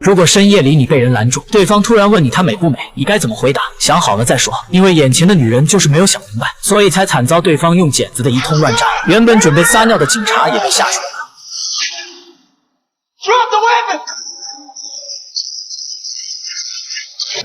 如果深夜里你被人拦住，对方突然问你她美不美，你该怎么回答？想好了再说，因为眼前的女人就是没有想明白，所以才惨遭对方用剪子的一通乱扎。原本准备撒尿的警察也被吓出来了。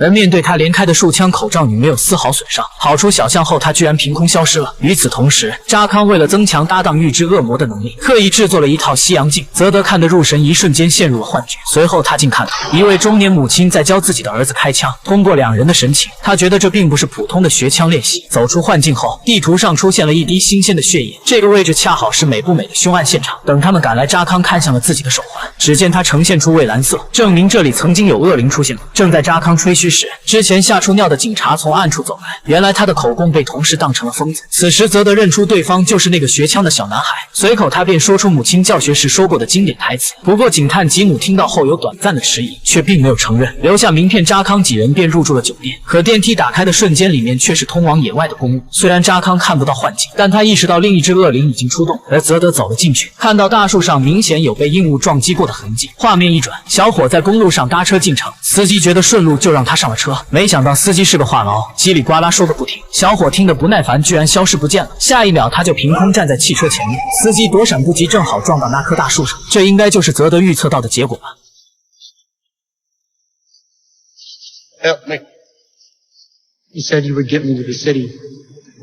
而面对他连开的数枪，口罩女没有丝毫损伤。跑出小巷后，他居然凭空消失了。与此同时，扎康为了增强搭档预知恶魔的能力，特意制作了一套西洋镜。泽德看得入神，一瞬间陷入了幻觉。随后他竟看到一位中年母亲在教自己的儿子开枪。通过两人的神情，他觉得这并不是普通的学枪练习。走出幻境后，地图上出现了一滴新鲜的血液，这个位置恰好是美不美的凶案现场。等他们赶来，扎康看向了自己的手环，只见它呈现出蔚蓝色，证明这里曾经有恶灵出现过。正在扎康吹嘘时，之前吓出尿的警察从暗处走来，原来他的口供被同事当成了疯子。此时泽德认出对方就是那个学枪的小男孩，随口他便说出母亲教学时说过的经典台词。不过警探吉姆听到后有短暂的迟疑，却并没有承认，留下名片。扎康几人便入住了酒店，可电梯打开的瞬间，里面却是通往野外的公路。虽然扎康看不到幻境，但他意识到另一只恶灵已经出动，而泽德走了进去，看到大树上明显有被硬物撞击过的痕迹。画面一转，小伙在公路上搭车进城，司机觉得顺路就让他上了车，没想到司机是个话痨，叽里呱啦说个不停。小伙听得不耐烦，居然消失不见了。下一秒他就凭空站在汽车前面，司机躲闪不及，正好撞到那棵大树上。这应该就是泽德预测到的结果吧。Help me. You said you would get me to the city.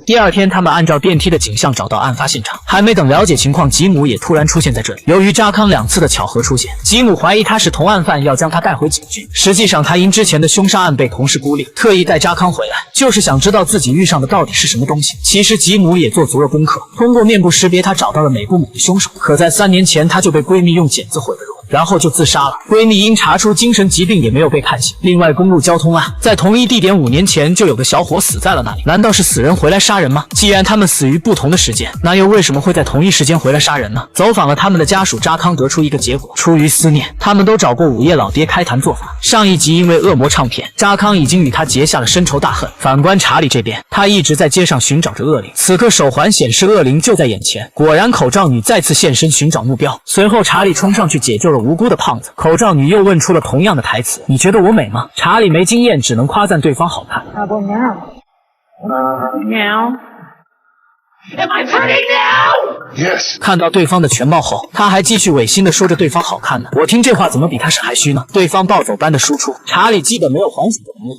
第二天，他们按照电梯的景象找到案发现场，还没等了解情况，吉姆也突然出现在这里。由于扎康2次的巧合出现，吉姆怀疑他是同案犯，要将他带回警局。实际上，他因之前的凶杀案被同事孤立，特意带扎康回来，就是想知道自己遇上的到底是什么东西。其实吉姆也做足了功课，通过面部识别，他找到了美不美的凶手。可在3年前，他就被闺蜜用剪子毁了容，然后就自杀了。闺蜜因查出精神疾病也没有被判刑。另外，公路交通案在同一地点5年前就有个小伙死在了那里，难道是死人回来杀人吗？既然他们死于不同的时间，那又为什么会在同一时间回来杀人呢？走访了他们的家属，扎康得出一个结果：出于思念，他们都找过午夜老爹开坛做法。上一集因为恶魔唱片，扎康已经与他结下了深仇大恨。反观查理这边，他一直在街上寻找着恶灵，此刻手环显示恶灵就在眼前。果然，口罩女再次现身寻找目标。随后，查理冲上去解救了无辜的胖子。口罩女又问出了同样的台词：“你觉得我美吗？”查理没经验，只能夸赞对方好看。How about now? Now? Am I pretty now? Yes. 看到对方的全貌后，他还继续违心的说着对方好看呢。我听这话怎么比他是还虚呢？对方暴走般的输出，查理基本没有还手的能力。